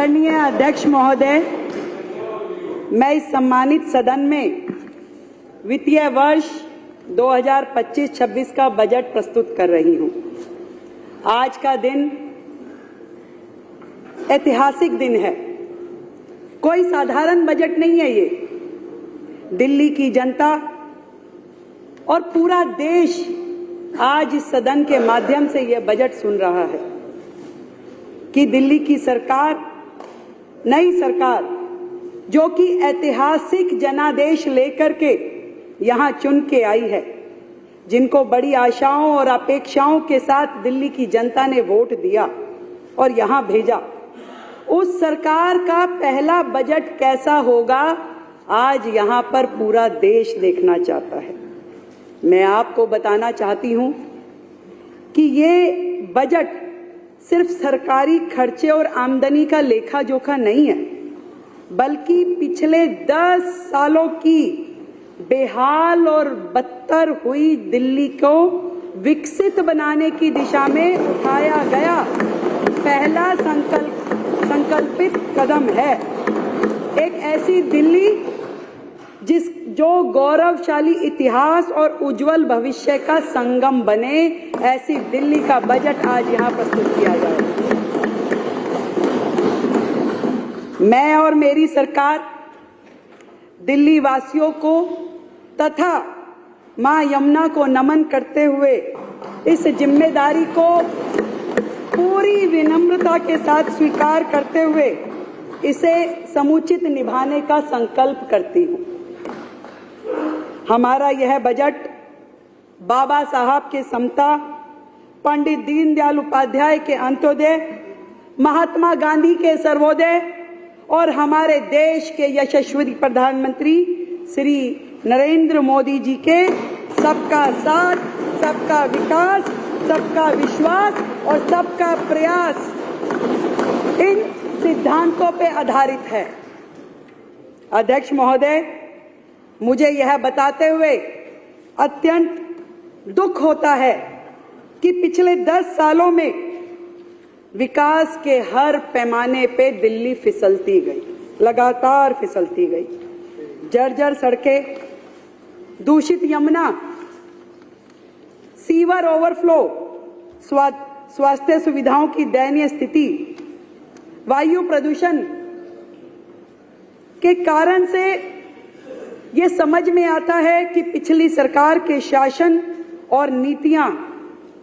आदरणीय अध्यक्ष महोदय, मैं इस सम्मानित सदन में वित्तीय वर्ष 2025-26 का बजट प्रस्तुत कर रही हूं। आज का दिन ऐतिहासिक दिन है। कोई साधारण बजट नहीं है ये। दिल्ली की जनता और पूरा देश आज इस सदन के माध्यम से यह बजट सुन रहा है कि दिल्ली की सरकार, नई सरकार, जो कि ऐतिहासिक जनादेश लेकर के यहां चुन के आई है, जिनको बड़ी आशाओं और अपेक्षाओं के साथ दिल्ली की जनता ने वोट दिया और यहां भेजा, उस सरकार का पहला बजट कैसा होगा, आज यहां पर पूरा देश देखना चाहता है। मैं आपको बताना चाहती हूं कि ये बजट सिर्फ सरकारी खर्चे और आमदनी का लेखा जोखा नहीं है, बल्कि पिछले 10 सालों की बेहाल और बदतर हुई दिल्ली को विकसित बनाने की दिशा में उठाया गया पहला संकल्पित कदम है। एक ऐसी दिल्ली जो गौरवशाली इतिहास और उज्जवल भविष्य का संगम बने, ऐसी दिल्ली का बजट आज यहां प्रस्तुत किया जाए। मैं और मेरी सरकार दिल्ली वासियों को तथा मां यमुना को नमन करते हुए इस जिम्मेदारी को पूरी विनम्रता के साथ स्वीकार करते हुए इसे समुचित निभाने का संकल्प करती हूं। हमारा यह बजट बाबा साहब के समता, पंडित दीनदयाल उपाध्याय के अंत्योदय, महात्मा गांधी के सर्वोदय और हमारे देश के यशस्वी प्रधानमंत्री श्री नरेंद्र मोदी जी के सबका साथ, सबका विकास, सबका विश्वास और सबका प्रयास, इन सिद्धांतों पे आधारित है। अध्यक्ष महोदय, मुझे यह बताते हुए अत्यंत दुख होता है कि पिछले 10 सालों में विकास के हर पैमाने पे दिल्ली फिसलती गई, लगातार फिसलती गई। जर्जर सड़कें, दूषित यमुना, सीवर ओवरफ्लो, स्वास्थ्य सुविधाओं की दयनीय स्थिति, वायु प्रदूषण के कारण से ये समझ में आता है कि पिछली सरकार के शासन और नीतियां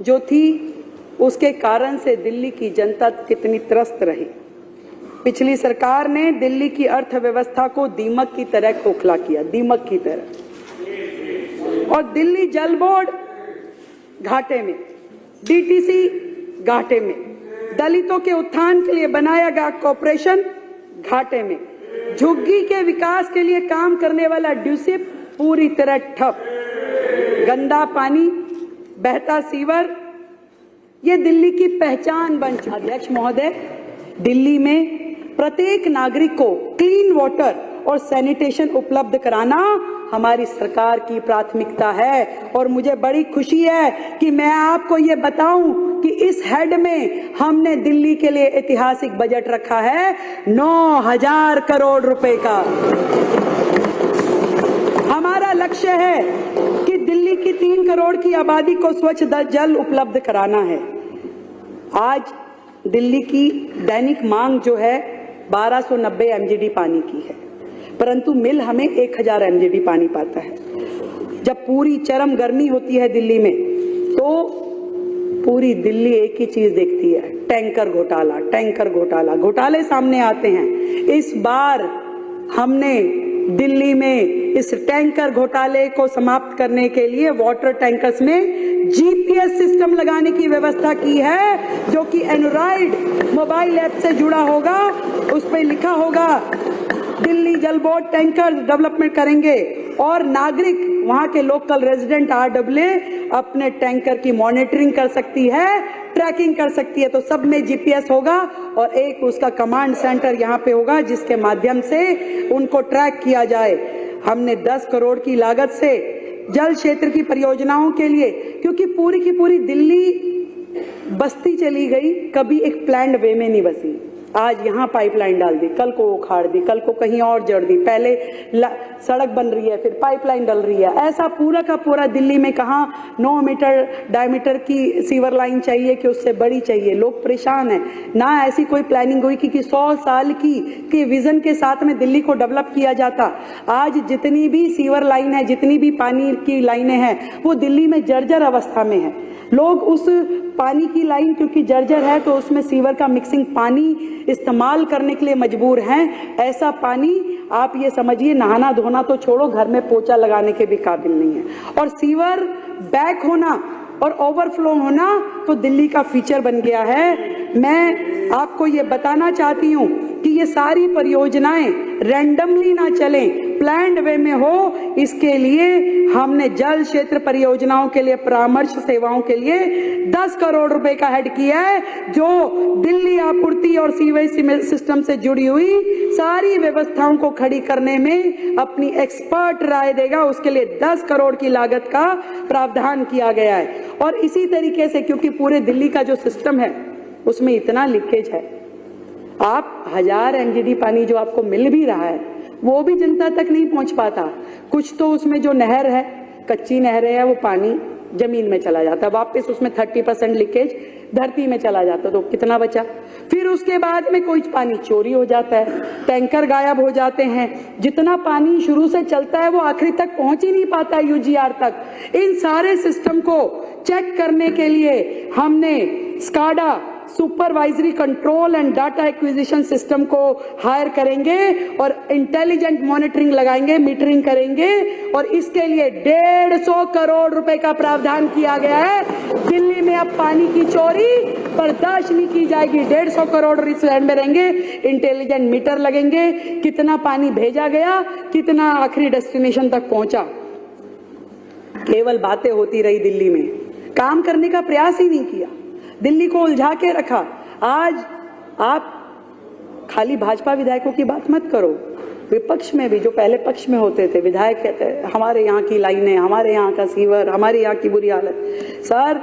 जो थी, उसके कारण से दिल्ली की जनता कितनी त्रस्त रही। पिछली सरकार ने दिल्ली की अर्थव्यवस्था को दीमक की तरह खोखला किया, दीमक की तरह। और दिल्ली जल बोर्ड घाटे में, डीटीसी घाटे में, दलितों के उत्थान के लिए बनाया गया कॉर्पोरेशन घाटे में, झुग्गी के विकास के लिए काम करने वाला ड्यूसिप पूरी तरह ठप, गंदा पानी, बहता सीवर, ये दिल्ली की पहचान बन चुकी है। अध्यक्ष महोदय, दिल्ली में प्रत्येक नागरिक को क्लीन वाटर और सैनिटेशन उपलब्ध कराना हमारी सरकार की प्राथमिकता है और मुझे बड़ी खुशी है कि मैं आपको ये बताऊं कि इस हेड में हमने दिल्ली के लिए ऐतिहासिक बजट रखा है 9,000 करोड़ रुपए का। हमारा लक्ष्य है कि दिल्ली की 3 करोड़ की आबादी को स्वच्छ जल उपलब्ध कराना है। आज दिल्ली की दैनिक मांग जो है 1290 एमजीडी पानी की है, परंतु मिल हमें 1000 एमजीडी पानी पाता है। जब पूरी चरम गर्मी होती है दिल्ली में, तो पूरी दिल्ली एक ही चीज देखती है, टैंकर घोटाला, टैंकर घोटाला, घोटाले सामने आते हैं। इस बार हमने दिल्ली में इस टैंकर घोटाले को समाप्त करने के लिए वाटर टैंकर्स में जीपीएस सिस्टम लगाने की व्यवस्था की है, जो कि एंड्रॉइड मोबाइल ऐप से जुड़ा होगा। उस पर लिखा होगा दिल्ली जल बोर्ड टैंकर डेवलपमेंट करेंगे और नागरिक, वहां के लोकल रेजिडेंट आरडब्ल्यू अपने टैंकर की मॉनिटरिंग कर सकती है, ट्रैकिंग कर सकती है। तो सब में जीपीएस होगा और एक उसका कमांड सेंटर यहाँ पे होगा, जिसके माध्यम से उनको ट्रैक किया जाए। हमने 10 करोड़ की लागत से जल क्षेत्र की परियोजनाओं के लिए, क्योंकि पूरी की पूरी दिल्ली बस्ती चली गई, कभी एक प्लान्ड वे में नहीं बसी। आज यहाँ पाइपलाइन डाल दी, कल को उखाड़ दी, कल को कहीं और जड़ दी, पहले सड़क बन रही है, फिर पाइपलाइन डल रही है। ऐसा पूरा का पूरा दिल्ली में कहाँ 9 मीटर डायमीटर की सीवर लाइन चाहिए कि उससे बड़ी चाहिए। लोग परेशान हैं। ना ऐसी कोई प्लानिंग हुई कि 100 साल की विजन के साथ में दिल्ली को डेवलप किया जाता। आज जितनी भी सीवर लाइन है, जितनी भी पानी की लाइनें हैं, वो दिल्ली में जर्जर अवस्था में है। लोग उस पानी की लाइन क्योंकि जर्जर है तो उसमें सीवर का मिक्सिंग पानी इस्तेमाल करने के लिए मजबूर हैं। ऐसा पानी आप ये समझिए नहाना धोना तो छोड़ो, घर में पोछा लगाने के भी काबिल नहीं है। और सीवर बैक होना और ओवरफ्लो होना तो दिल्ली का फीचर बन गया है। मैं आपको ये बताना चाहती हूँ कि ये सारी परियोजनाएं रैंडमली ना चलें, प्लान्ड वे में हो। इसके लिए हमने जल क्षेत्र परियोजनाओं के लिए परामर्श सेवाओं के लिए 10 करोड़ रुपए का हेड किया है, जो दिल्ली आपूर्ति और सीवेज सिस्टम से जुड़ी हुई सारी व्यवस्थाओं को खड़ी करने में अपनी एक्सपर्ट राय देगा। उसके लिए 10 करोड़ की लागत का प्रावधान किया गया है। और इसी तरीके से क्योंकि पूरे दिल्ली का जो सिस्टम है उसमें इतना लीकेज है, आप 1000 MGD पानी जो आपको मिल भी रहा है वो भी जनता तक नहीं पहुंच पाता। कुछ तो उसमें जो नहर है, कच्ची नहरें है, वो पानी जमीन में चला जाता है, वापस उसमें 30% लीकेज धरती में चला जाता, तो कितना बचा। फिर उसके बाद में कोई पानी चोरी हो जाता है, टैंकर गायब हो जाते हैं। जितना पानी शुरू से चलता है वो आखिरी तक पहुंच ही नहीं पाता UGR तक। इन सारे सिस्टम को चेक करने के लिए हमने SCADA supervisory control and data acquisition system को हायर करेंगे और इंटेलिजेंट मॉनिटरिंग लगाएंगे, मीटरिंग करेंगे। और इसके लिए 150 करोड़ रुपए का प्रावधान किया गया है। दिल्ली में अब पानी की चोरी बर्दाश्त नहीं की जाएगी। 150 करोड़ इस लैंड में रहेंगे, इंटेलिजेंट मीटर लगेंगे, कितना पानी भेजा गया, कितना आखिरी डेस्टिनेशन तक पहुंचा। केवल बातें होती रही, दिल्ली में काम करने का प्रयास ही नहीं किया, दिल्ली को उलझा के रखा। आज आप खाली भाजपा विधायकों की बात मत करो, विपक्ष में भी जो पहले पक्ष में होते थे विधायक कहते हैं हमारे यहाँ की लाइनें, हमारे यहाँ का सीवर, हमारे यहाँ की बुरी हालत। सर,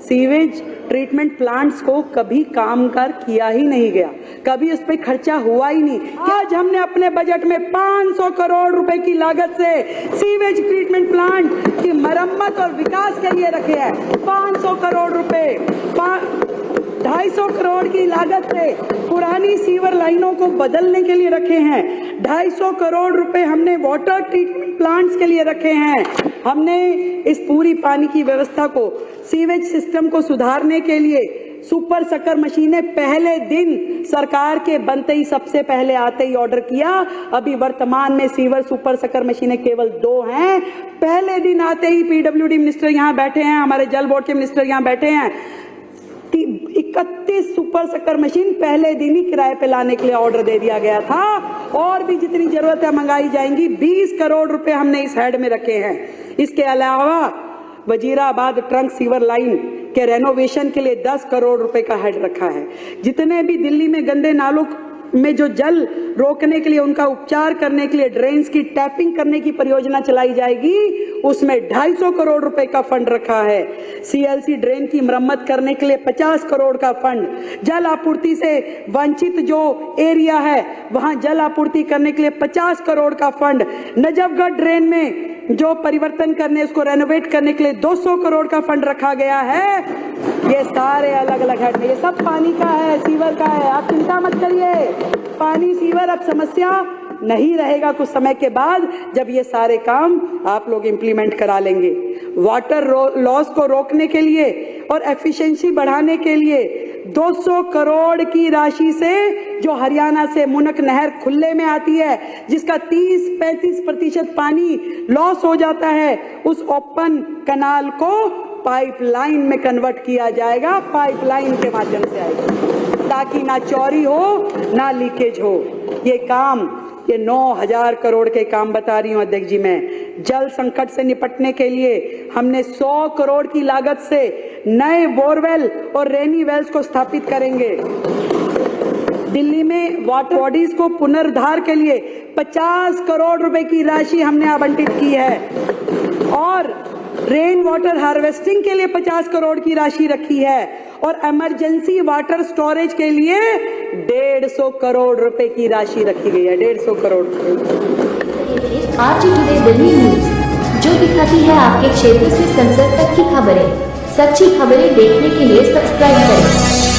सीवेज ट्रीटमेंट प्लांट्स को कभी कामगार किया ही नहीं गया, कभी उस पर खर्चा हुआ ही नहीं। आज हमने अपने बजट में 500 करोड़ रुपए की लागत से सीवेज ट्रीटमेंट प्लांट की मरम्मत और विकास के लिए रखे हैं। 500 करोड़ रुपए, 250 करोड़ की लागत से पुरानी सीवर लाइनों को बदलने के लिए रखे हैं। 250 करोड़ रुपए हमने वाटर ट्रीटमेंट प्लांट्स के लिए रखे हैं। हमने इस पूरी पानी की व्यवस्था को, सीवेज सिस्टम को सुधारने के लिए सुपर सकर मशीनें पहले दिन सरकार के बनते ही सबसे पहले आते ही ऑर्डर किया। अभी वर्तमान में सीवर सुपर सकर मशीनें केवल 2 हैं। पहले दिन आते ही PWD मिनिस्टर यहाँ बैठे हैं, हमारे जल बोर्ड के मिनिस्टर यहाँ बैठे हैं। 31 सुपर सकर मशीन पहले दिन ही किराए पे लाने के लिए ऑर्डर दे दिया गया था। और भी जितनी जरूरत है मंगाई जाएंगी। 20 करोड़ रुपए हमने इस हेड में रखे हैं। इसके अलावा वजीराबाद ट्रंक सीवर लाइन के रेनोवेशन के लिए 10 करोड़ रुपए का हेड रखा है। जितने भी दिल्ली में गंदे नालों में जो जल रोकने के लिए, उनका उपचार करने के लिए ड्रेन्स की टैपिंग करने की परियोजना चलाई जाएगी, उसमें 250 करोड़ रुपए का फंड रखा है। CLC ड्रेन की मरम्मत करने के लिए 50 करोड़ का फंड। जल आपूर्ति से वंचित जो एरिया है वहां जल आपूर्ति करने के लिए 50 करोड़ का फंड। नजफगढ़ ड्रेन में जो परिवर्तन करने, उसको रेनोवेट करने के लिए 200 करोड़ का फंड रखा गया है। ये सारे अलग अलग हेड में, ये सब पानी का है, सीवर का है। आप चिंता मत करिए, पानी सीवर अब समस्या नहीं रहेगा कुछ समय के बाद, जब ये सारे काम आप लोग इंप्लीमेंट करा लेंगे। वाटर लॉस को रोकने के लिए और एफिशिएंसी बढ़ाने के लिए 200 करोड़ की राशि से जो हरियाणा से मुनक नहर खुले में आती है, जिसका 30-35% पानी लॉस हो जाता है, उस ओपन कनाल को पाइपलाइन में कन्वर्ट किया जाएगा। पाइपलाइन के माध्यम से आएगा ताकि ना चोरी हो ना लीकेज हो। ये काम, ये 9000 करोड़ के काम बता रही हूं अध्यक्ष जी। मैं जल संकट से निपटने के लिए हमने 100 करोड़ की लागत से नए बोरवेल और रेनी वेल्स को स्थापित करेंगे। दिल्ली में वाटर बॉडीज को पुनरुद्धार के लिए 50 करोड़ रुपए की राशि हमने आवंटित की है और रेन वाटर हार्वेस्टिंग के लिए 50 करोड़ की राशि रखी है और इमरजेंसी वाटर स्टोरेज के लिए 150 करोड़ रुपए की राशि रखी गई है, 150 करोड़। आज टुडे दिल्ली न्यूज, जो दिखाती है आपके क्षेत्र से संसद तक की खबरें। सच्ची खबरें देखने के लिए सब्सक्राइब करें।